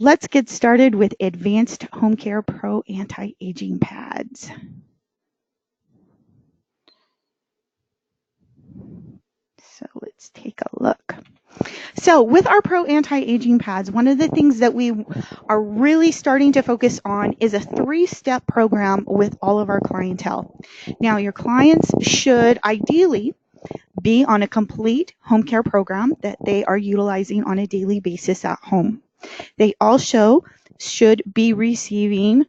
let's get started with Advanced Home Care Pro Anti-Aging Pads. So let's take a look. So with our Pro Anti-Aging Pads, one of the things that we are really starting to focus on is a 3-step program with all of our clientele. Now, your clients should ideally be on a complete home care program that they are utilizing on a daily basis at home. They also should be receiving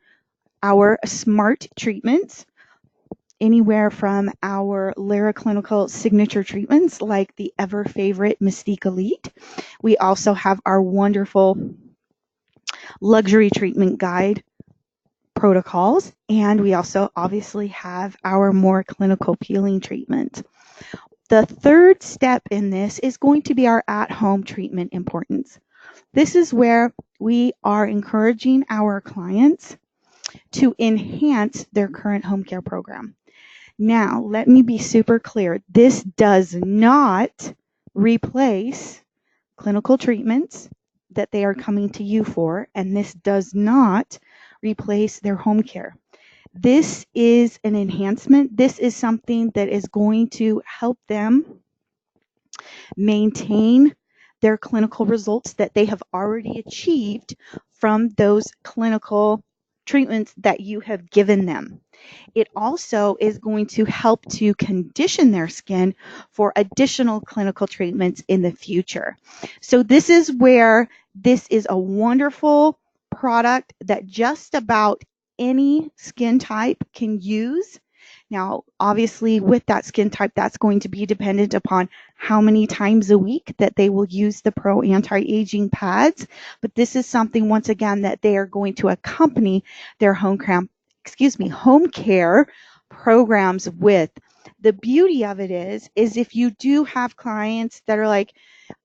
our SMART treatments, anywhere from our Lira clinical signature treatments like the ever favorite Mystique Elite. We also have our wonderful luxury treatment guide protocols, and we also obviously have our more clinical peeling treatment. The third step in this is going to be our at-home treatment importance. This is where we are encouraging our clients to enhance their current home care program. Now, let me be super clear. This does not replace clinical treatments that they are coming to you for, and this does not replace their home care. This is an enhancement. This is something that is going to help them maintain their clinical results that they have already achieved from those clinical treatments that you have given them. It also is going to help to condition their skin for additional clinical treatments in the future. So this is where this is a wonderful product that just about any skin type can use. Now, obviously, with that skin type, that's going to be dependent upon how many times a week that they will use the Pro Anti-Aging Pads. But this is something, once again, that they are going to accompany their home care programs with. The beauty of it is if you do have clients that are like,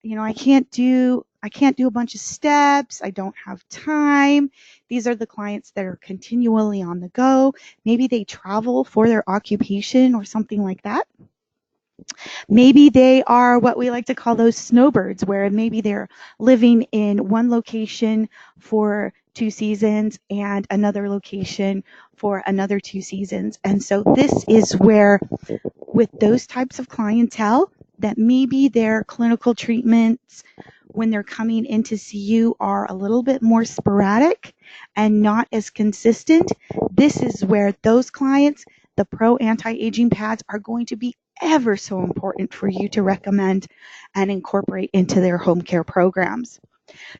I can't do a bunch of steps. I don't have time. These are the clients that are continually on the go. Maybe they travel for their occupation or something like that. Maybe they are what we like to call those snowbirds, where maybe they're living in one location for 2 seasons and another location for another 2 seasons. And so this is where, with those types of clientele, that maybe their clinical treatments when they're coming in to see you are a little bit more sporadic and not as consistent. This is where those clients, the Pro Anti-Aging Pads, are going to be ever so important for you to recommend and incorporate into their home care programs.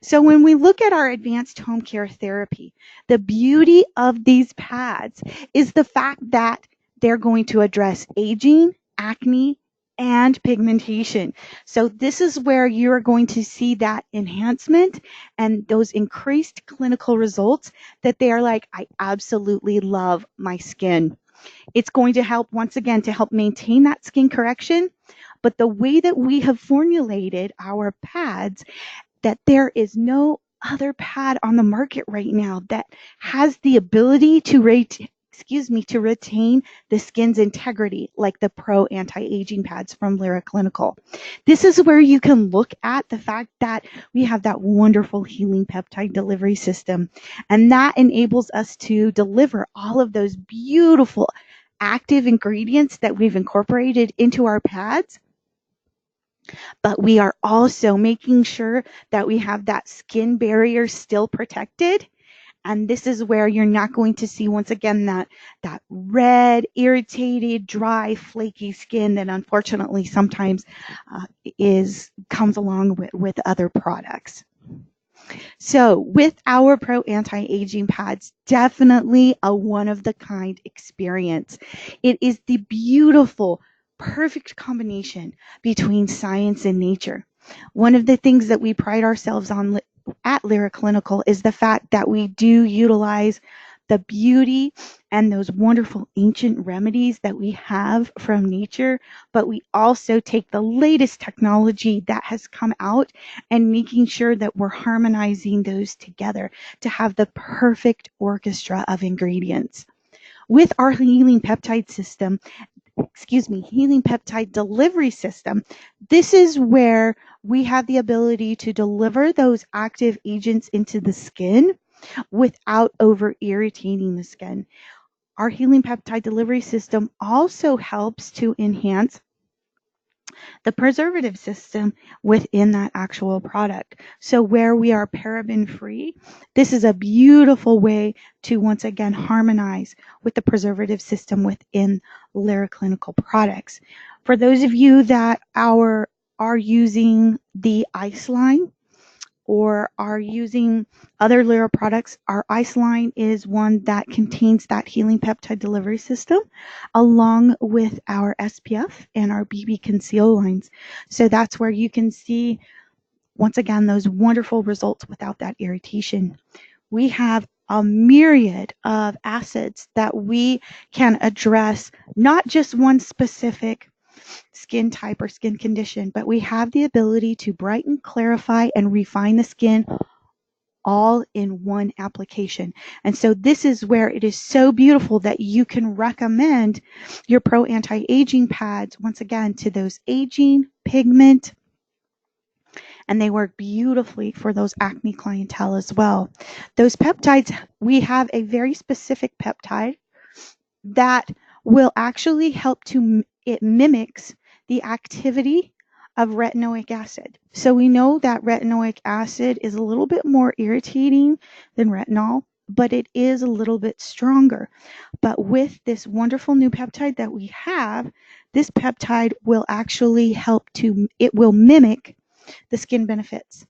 So when we look at our advanced home care therapy, the beauty of these pads is the fact that they're going to address aging, acne, and pigmentation. So this is where you're going to see that enhancement and those increased clinical results that they are like, I absolutely love my skin. It's going to help, once again, to help maintain that skin correction. But the way that we have formulated our pads, that there is no other pad on the market right now that has the ability to retain the skin's integrity like the Pro Anti-Aging Pads from Lira Clinical. This is where you can look at the fact that we have that wonderful healing peptide delivery system, and that enables us to deliver all of those beautiful active ingredients that we've incorporated into our pads. But we are also making sure that we have that skin barrier still protected. And this is where you're not going to see, once again, that red, irritated, dry, flaky skin that unfortunately sometimes comes along with other products. So with our Pro Anti-Aging Pads, definitely a one-of-the-kind experience. It is the beautiful, perfect combination between science and nature. One of the things that we pride ourselves on at Lira Clinical is the fact that we do utilize the beauty and those wonderful ancient remedies that we have from nature, but we also take the latest technology that has come out and making sure that we're harmonizing those together to have the perfect orchestra of ingredients. With our healing peptide system, healing peptide delivery system, this is where we have the ability to deliver those active agents into the skin without over irritating the skin. Our healing peptide delivery system also helps to enhance the preservative system within that actual product. So where we are paraben free, this is a beautiful way to once again harmonize with the preservative system within Lira clinical products. For those of you that are using the ice line or are using other Lira products, our ice line is one that contains that healing peptide delivery system along with our SPF and our BB conceal lines. So that's where you can see, once again, those wonderful results without that irritation. We have a myriad of acids that we can address, not just one specific skin type or skin condition, but we have the ability to brighten, clarify, and refine the skin all in one application. And so this is where it is so beautiful that you can recommend your Pro Anti-Aging pads, once again, to those aging, pigment, and they work beautifully for those acne clientele as well. Those peptides, we have a very specific peptide that will actually help to, it mimics the activity of retinoic acid. So we know that retinoic acid is a little bit more irritating than retinol, but it is a little bit stronger. But with this wonderful new peptide that we have, this peptide will actually help to, it will mimic the skin benefits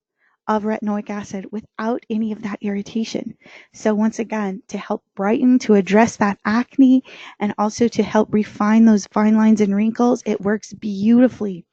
of retinoic acid without any of that irritation. So once again, to help brighten, to address that acne, and also to help refine those fine lines and wrinkles, it works beautifully.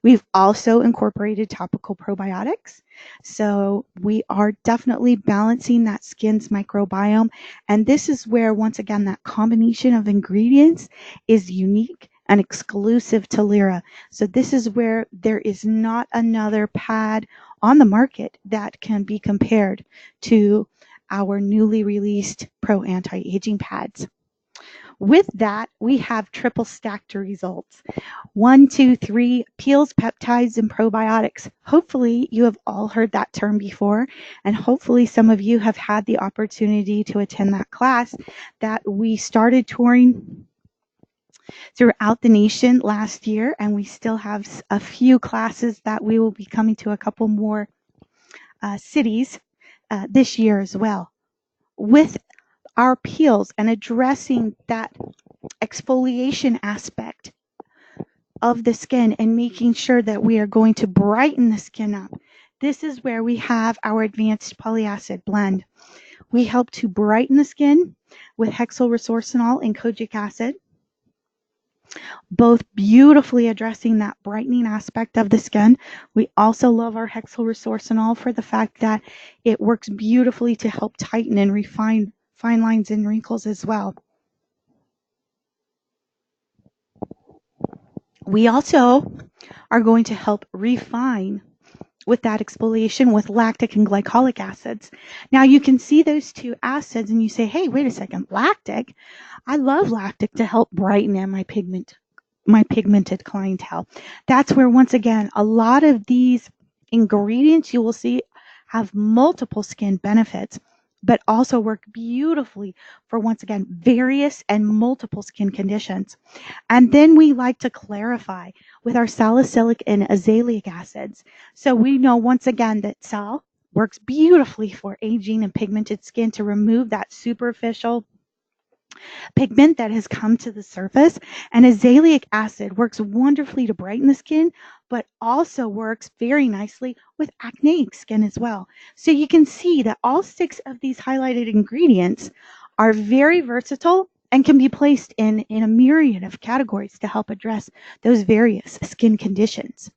We've also incorporated topical probiotics. So we are definitely balancing that skin's microbiome. And this is where, once again, that combination of ingredients is unique and exclusive to Lira. So this is where there is not another pad on the market that can be compared to our newly released Pro Anti-Aging pads. With that, we have triple stacked results. 1, 2, 3, peels, peptides, and probiotics. Hopefully you have all heard that term before, and hopefully some of you have had the opportunity to attend that class that we started touring throughout the nation last year, and we still have a few classes that we will be coming to a couple more cities this year as well. With our peels and addressing that exfoliation aspect of the skin and making sure that we are going to brighten the skin up, this is where we have our advanced polyacid blend. We help to brighten the skin with hexylresorcinol and kojic acid, both beautifully addressing that brightening aspect of the skin. We also love our hexylresorcinol for the fact that it works beautifully to help tighten and refine fine lines and wrinkles as well. We also are going to help refine with that exfoliation with lactic and glycolic acids. Now you can see those two acids and you say, hey, wait a second, lactic? I love lactic to help brighten in my pigmented clientele. That's where, once again, a lot of these ingredients you will see have multiple skin benefits, but also work beautifully for, once again, various and multiple skin conditions. And then we like to clarify with our salicylic and azelaic acids. So we know, once again, that sal works beautifully for aging and pigmented skin to remove that superficial pigment that has come to the surface, and azelaic acid works wonderfully to brighten the skin, but also works very nicely with acneic skin as well. So you can see that all 6 of these highlighted ingredients are very versatile and can be placed in a myriad of categories to help address those various skin conditions.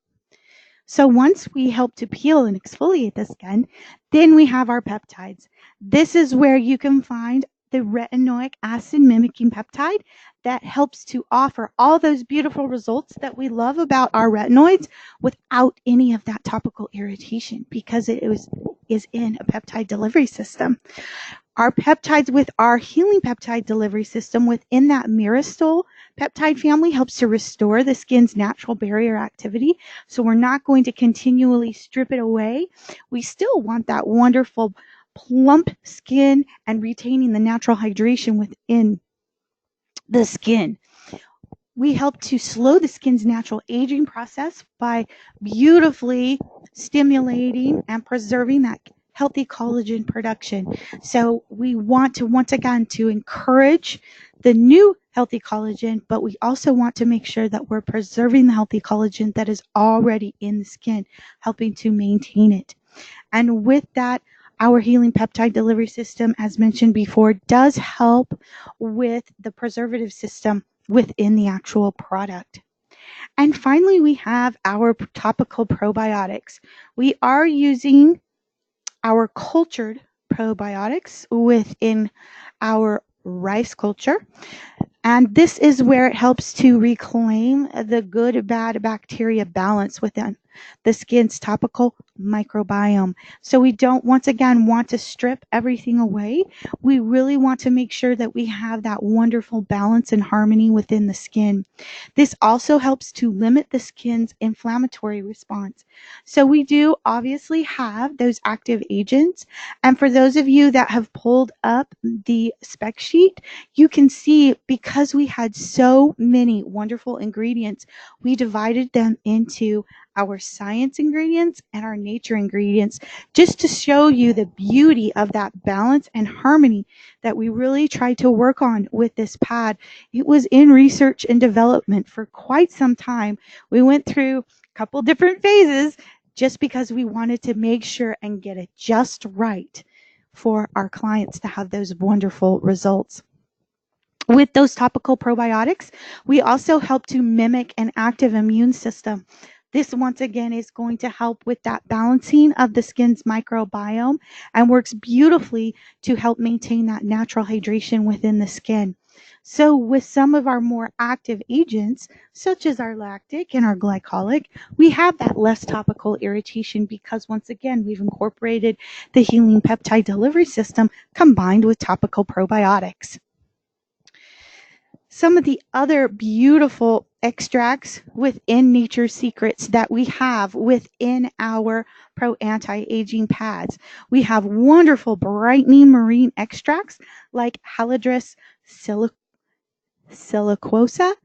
So once we help to peel and exfoliate the skin, then we have our peptides. This is where you can find the retinoic acid mimicking peptide that helps to offer all those beautiful results that we love about our retinoids without any of that topical irritation, because it is in a peptide delivery system. Our peptides with our healing peptide delivery system within that Mirastol peptide family helps to restore the skin's natural barrier activity. So we're not going to continually strip it away. We still want that wonderful plump skin and retaining the natural hydration within the skin. We help to slow the skin's natural aging process by beautifully stimulating and preserving that healthy collagen production. So we want to, once again, to encourage the new healthy collagen, but we also want to make sure that we're preserving the healthy collagen that is already in the skin, helping to maintain it. And with that, our healing peptide delivery system, as mentioned before, does help with the preservative system within the actual product. And finally, we have our topical probiotics. We are using our cultured probiotics within our rice culture. And this is where it helps to reclaim the good bad bacteria balance within the skin's topical microbiome. So we don't, once again, want to strip everything away. We really want to make sure that we have that wonderful balance and harmony within the skin. This also helps to limit the skin's inflammatory response. So we do obviously have those active agents. And for those of you that have pulled up the spec sheet, you can see because we had so many wonderful ingredients, we divided them into our science ingredients and our nature ingredients, just to show you the beauty of that balance and harmony that we really tried to work on with this pad. It was in research and development for quite some time. We went through a couple different phases just because we wanted to make sure and get it just right for our clients to have those wonderful results. With those topical probiotics, we also help to mimic an active immune system. This, once again, is going to help with that balancing of the skin's microbiome and works beautifully to help maintain that natural hydration within the skin. So with some of our more active agents, such as our lactic and our glycolic, we have that less topical irritation because, once again, we've incorporated the healing peptide delivery system combined with topical probiotics. Some of the other beautiful extracts within Nature's Secrets that we have within our Pro Anti-Aging pads. We have wonderful brightening marine extracts like Halidris silicosa.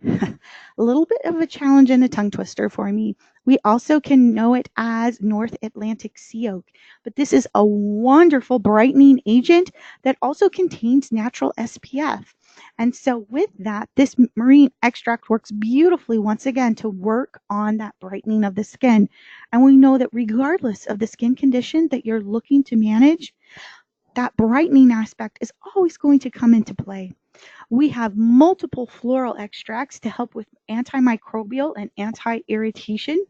A little bit of a challenge and a tongue twister for me. We also can know it as North Atlantic sea oak, but this is a wonderful brightening agent that also contains natural SPF. And so with that, this marine extract works beautifully, once again, to work on that brightening of the skin. And we know that regardless of the skin condition that you're looking to manage, that brightening aspect is always going to come into play. We have multiple floral extracts to help with antimicrobial and anti-irritation,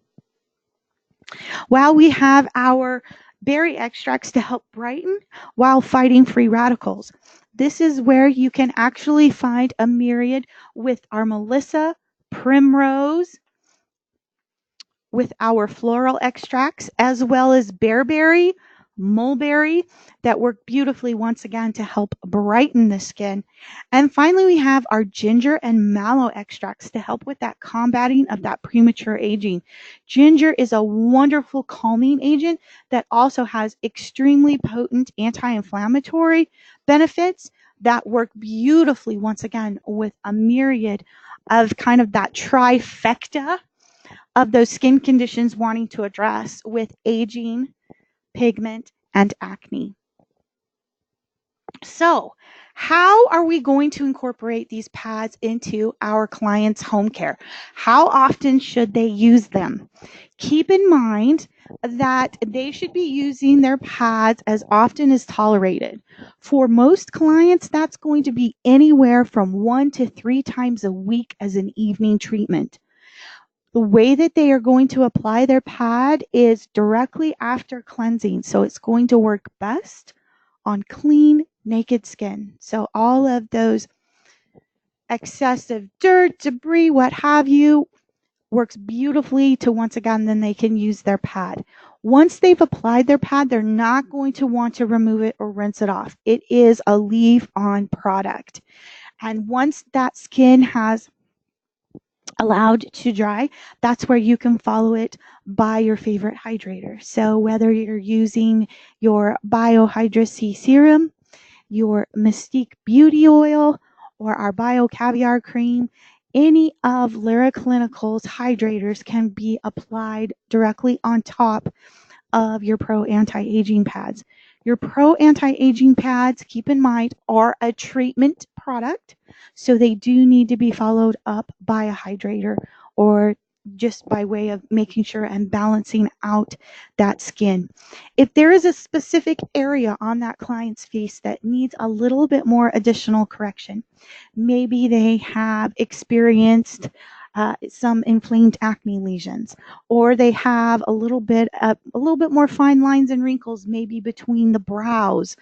while we have our berry extracts to help brighten while fighting free radicals. This is where you can actually find a myriad with our Melissa, Primrose, with our floral extracts, as well as bearberry, mulberry, that work beautifully, once again, to help brighten the skin. And finally, we have our ginger and mallow extracts to help with that combating of that premature aging. Ginger is a wonderful calming agent that also has extremely potent anti-inflammatory benefits that work beautifully, once again, with a myriad of kind of that trifecta of those skin conditions wanting to address with aging, pigment, and acne. So, how are we going to incorporate these pads into our clients' home care? How often should they use them? Keep in mind that they should be using their pads as often as tolerated. For most clients, that's going to be anywhere from 1 to 3 times a week as an evening treatment. The way that they are going to apply their pad is directly after cleansing. So it's going to work best on clean, naked skin. So all of those excessive dirt, debris, what have you, works beautifully to, once again, then they can use their pad. Once they've applied their pad, they're not going to want to remove it or rinse it off. It is a leave-on product. And once that skin has allowed to dry, that's where you can follow it by your favorite hydrator. So whether you're using your Biohydra C serum, your Mystique Beauty Oil, or our Bio Caviar Cream, any of Lyra Clinical's hydrators can be applied directly on top of your Pro Anti-Aging pads. Your Pro Anti-Aging pads, keep in mind, are a treatment product, so they do need to be followed up by a hydrator, or just by way of making sure and balancing out that skin. If there is a specific area on that client's face that needs a little bit more additional correction, maybe they have experienced some inflamed acne lesions, or they have a little bit more fine lines and wrinkles, maybe between the brows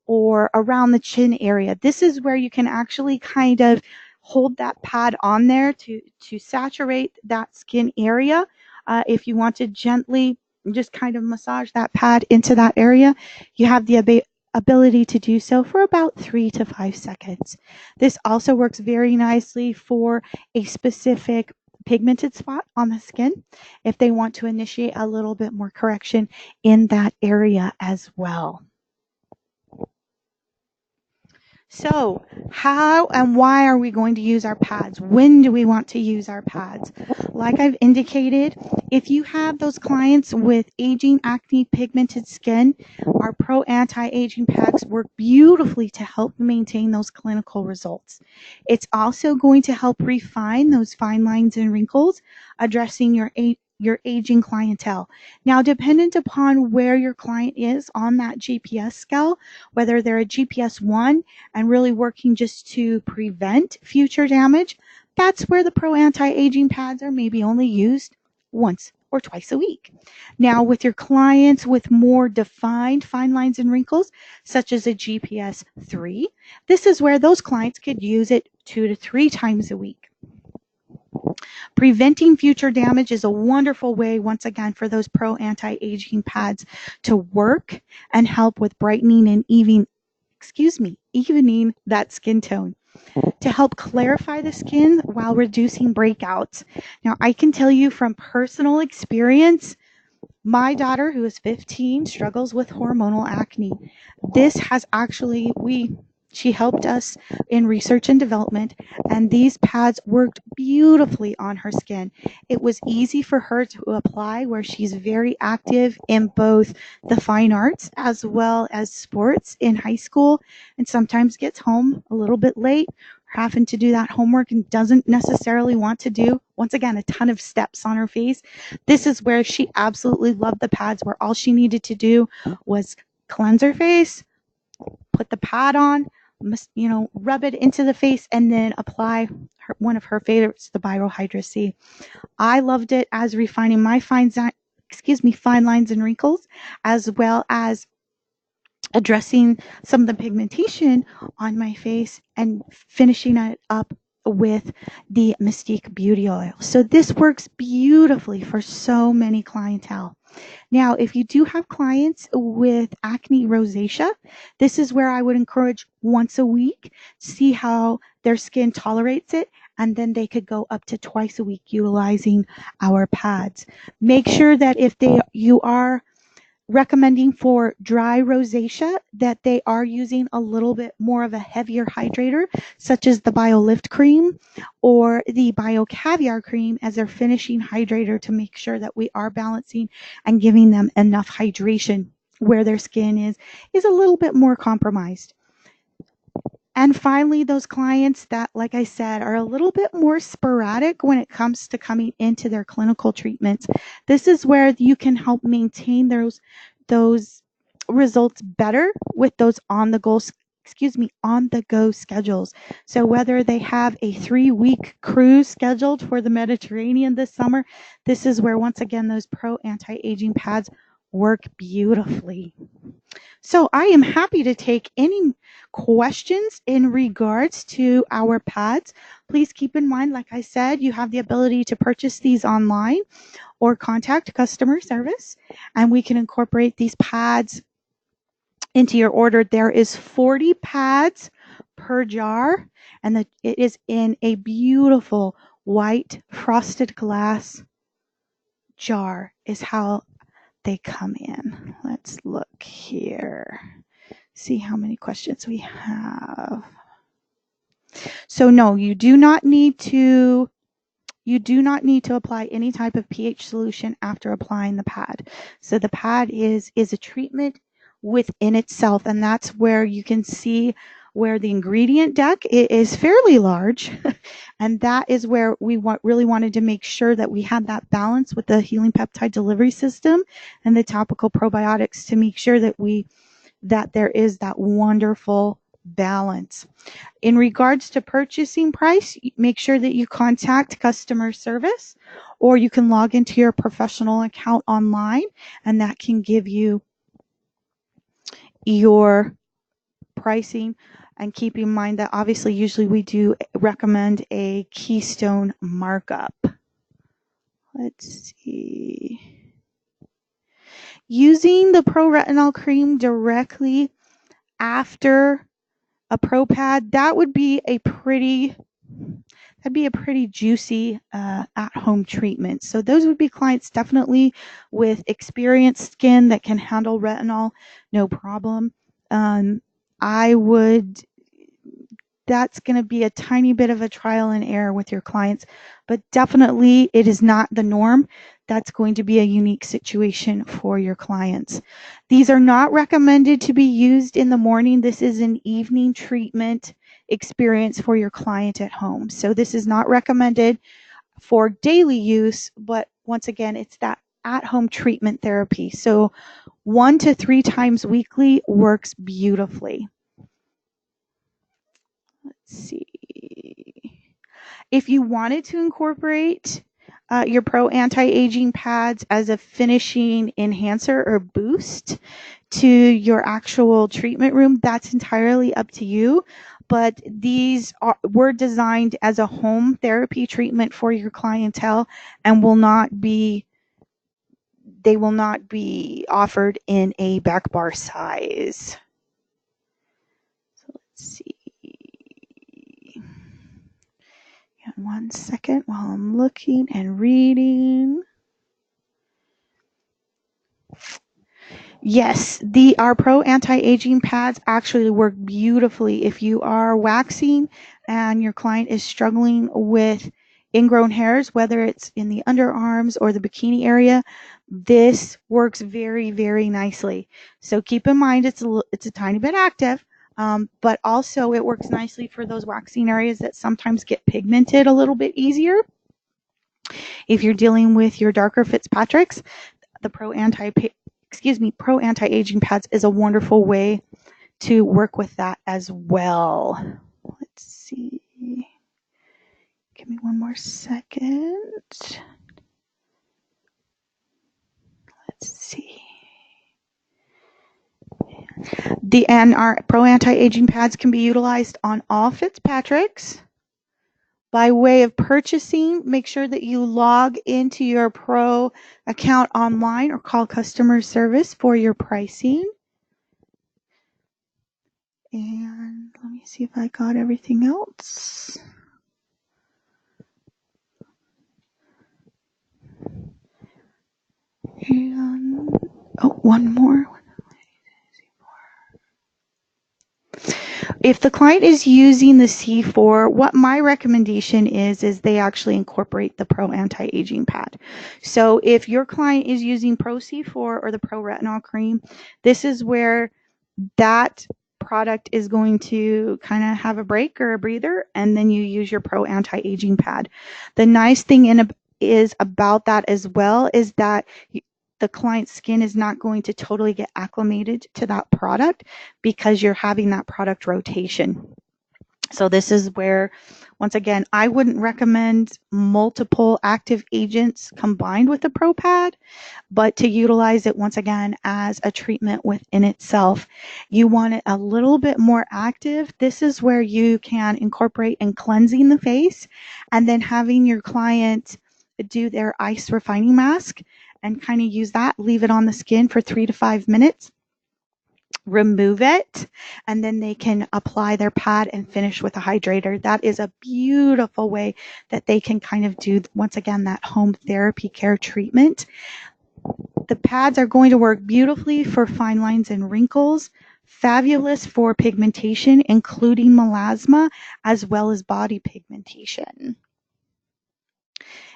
or around the chin area. This is where you can actually kind of hold that pad on there to saturate that skin area. If you want to gently just kind of massage that pad into that area, you have the ability to do so for about 3 to 5 seconds. This also works very nicely for a specific pigmented spot on the skin if they want to initiate a little bit more correction in that area as well. So, how and why are we going to use our pads? When do we want to use our pads? Like I've indicated, if you have those clients with aging, acne, pigmented skin, our Pro Anti-Aging pads work beautifully to help maintain those clinical results. It's also going to help refine those fine lines and wrinkles, addressing your aging clientele. Now, dependent upon where your client is on that GPS scale, whether they're a GPS 1 and really working just to prevent future damage, that's where the Pro Anti-Aging pads are maybe only used once or twice a week. Now, with your clients with more defined fine lines and wrinkles, such as a GPS 3, this is where those clients could use it 2 to 3 times a week. Preventing future damage is a wonderful way, once again, for those Pro Anti-Aging pads to work and help with brightening and evening that skin tone, to help clarify the skin while reducing breakouts. Now, I can tell you from personal experience, my daughter, who is 15, struggles with hormonal acne. This has she helped us in research and development, and these pads worked beautifully on her skin. It was easy for her to apply, where she's very active in both the fine arts as well as sports in high school, and sometimes gets home a little bit late, having to do that homework, and doesn't necessarily want to do, once again, a ton of steps on her face. This is where she absolutely loved the pads, where all she needed to do was cleanse her face, put the pad on, rub it into the face, and then apply one of her favorites, the Biohydra C. I loved it as refining my fine lines and wrinkles, as well as addressing some of the pigmentation on my face and finishing it up with the Mystique Beauty Oil. So this works beautifully for so many clientele. Now, if you do have clients with acne rosacea, this is where I would encourage once a week, see how their skin tolerates it, and then they could go up to twice a week utilizing our pads. Make sure that if you are recommending for dry rosacea, that they are using a little bit more of a heavier hydrator, such as the BioLift cream or the Bio Caviar cream, as their finishing hydrator, to make sure that we are balancing and giving them enough hydration where their skin is a little bit more compromised. And finally, those clients that, like I said, are a little bit more sporadic when it comes to coming into their clinical treatments. This is where you can help maintain those results better with those on the go schedules. So whether they have a 3-week cruise scheduled for the Mediterranean this summer, this is where, once again, those Pro Anti-Aging pads work beautifully. So I am happy to take any questions in regards to our pads. Please keep in mind, like I said, you have the ability to purchase these online or contact customer service, and we can incorporate these pads into your order. There is 40 pads per jar, and it is in a beautiful white frosted glass jar is how they come in. Let's look here. See how many questions we have. So no, you do not need to apply any type of pH solution after applying the pad. So the pad is a treatment within itself, and that's where you can see where the ingredient deck is fairly large, and that is where we really wanted to make sure that we had that balance with the healing peptide delivery system and the topical probiotics to make sure that there is that wonderful balance. In regards to purchasing price, make sure that you contact customer service, or you can log into your professional account online, and that can give you your pricing. And keep in mind that obviously usually we do recommend a keystone markup. Let's see. Using the Pro Retinol cream directly after a Pro Pad, that would be a pretty juicy at-home treatment. So those would be clients definitely with experienced skin that can handle retinol, no problem. That's going to be a tiny bit of a trial and error with your clients, but definitely it is not the norm. That's going to be a unique situation for your clients. These are not recommended to be used in the morning. This is an evening treatment experience for your client at home. So this is not recommended for daily use, but once again, it's that at-home treatment therapy. So 1 to 3 times weekly works beautifully. Let's see. If you wanted to incorporate your Pro Anti-Aging pads as a finishing enhancer or boost to your actual treatment room, that's entirely up to you. But these were designed as a home therapy treatment for your clientele and they will not be offered in a back bar size. So let's see. 1 second while I'm looking and reading. Yes, our Pro Anti-Aging pads actually work beautifully if you are waxing and your client is struggling with ingrown hairs, whether it's in the underarms or the bikini area. This works very, very nicely. So keep in mind it's a tiny bit active, but also it works nicely for those waxing areas that sometimes get pigmented a little bit easier. If you're dealing with your darker Fitzpatricks, the Pro Anti-Aging pads is a wonderful way to work with that as well. Let's see. Give me 1 more second. Let's see. Our Pro Anti-Aging pads can be utilized on all Fitzpatricks. By way of purchasing, make sure that you log into your Pro account online or call customer service for your pricing. And let me see if I got everything else. And, one more. If the client is using the C4, what my recommendation is they actually incorporate the Pro Anti-Aging pad. So if your client is using Pro C4 or the Pro Retinol cream, this is where that product is going to kind of have a break or a breather, and then you use your Pro Anti-Aging pad. The nice thing is about that as well is that the client's skin is not going to totally get acclimated to that product because you're having that product rotation. So this is where, once again, I wouldn't recommend multiple active agents combined with the Pro Pad, but to utilize it once again as a treatment within itself. You want it a little bit more active. This is where you can incorporate and cleansing the face and then having your client do their ice refining mask and kind of use that, leave it on the skin for 3 to 5 minutes. remove it, and then they can apply their pad and finish with a hydrator. That is a beautiful way that they can kind of do, once again, that home therapy care treatment. The pads are going to work beautifully for fine lines and wrinkles, fabulous for pigmentation, including melasma, as well as body pigmentation.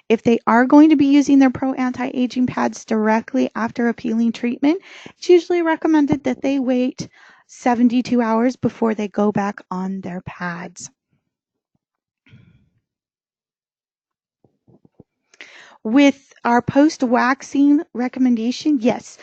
If they are going to be using their Pro Anti-Aging pads directly after a peeling treatment, it's usually recommended that they wait 72 hours before they go back on their pads. With our post-waxing recommendation, yes,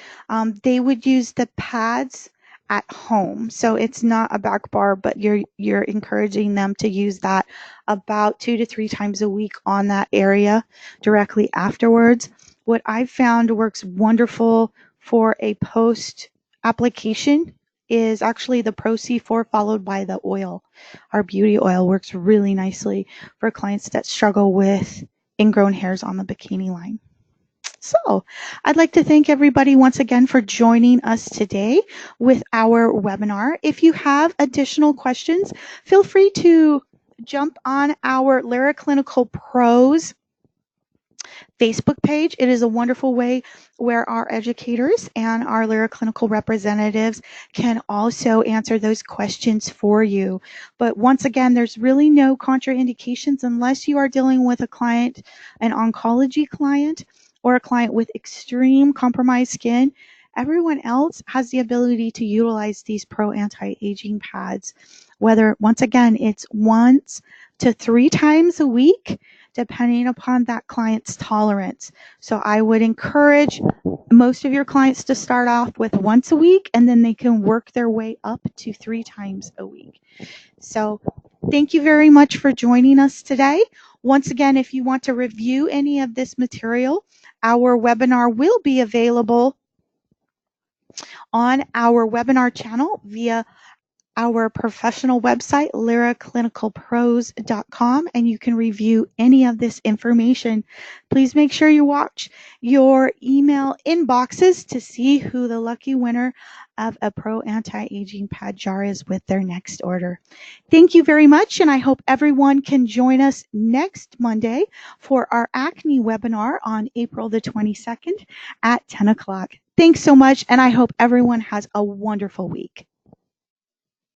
they would use the pads at home. So it's not a back bar, but you're encouraging them to use that about 2 to 3 times a week on that area directly afterwards. What I've found works wonderful for a post application is actually the Pro C4 followed by the oil. Our beauty oil works really nicely for clients that struggle with ingrown hairs on the bikini line. So I'd like to thank everybody once again for joining us today with our webinar. If you have additional questions, feel free to jump on our Lira Clinical Pros Facebook page. It is a wonderful way where our educators and our Lira clinical representatives can also answer those questions for you. But once again, there's really no contraindications unless you are dealing with a client, an oncology client, or a client with extreme compromised skin. Everyone else has the ability to utilize these Pro Anti-Aging pads, whether, once again, it's once to 3 times a week, depending upon that client's tolerance. So I would encourage most of your clients to start off with once a week, and then they can work their way up to 3 times a week. So thank you very much for joining us today. Once again, if you want to review any of this material, our webinar will be available on our webinar channel via our professional website, liraclinicalpros.com, and you can review any of this information. Please make sure you watch your email inboxes to see who the lucky winner of a Pro Anti-Aging pad jar is with their next order. Thank you very much, and I hope everyone can join us next Monday for our acne webinar on April the 22nd at 10 o'clock. Thanks so much, and I hope everyone has a wonderful week.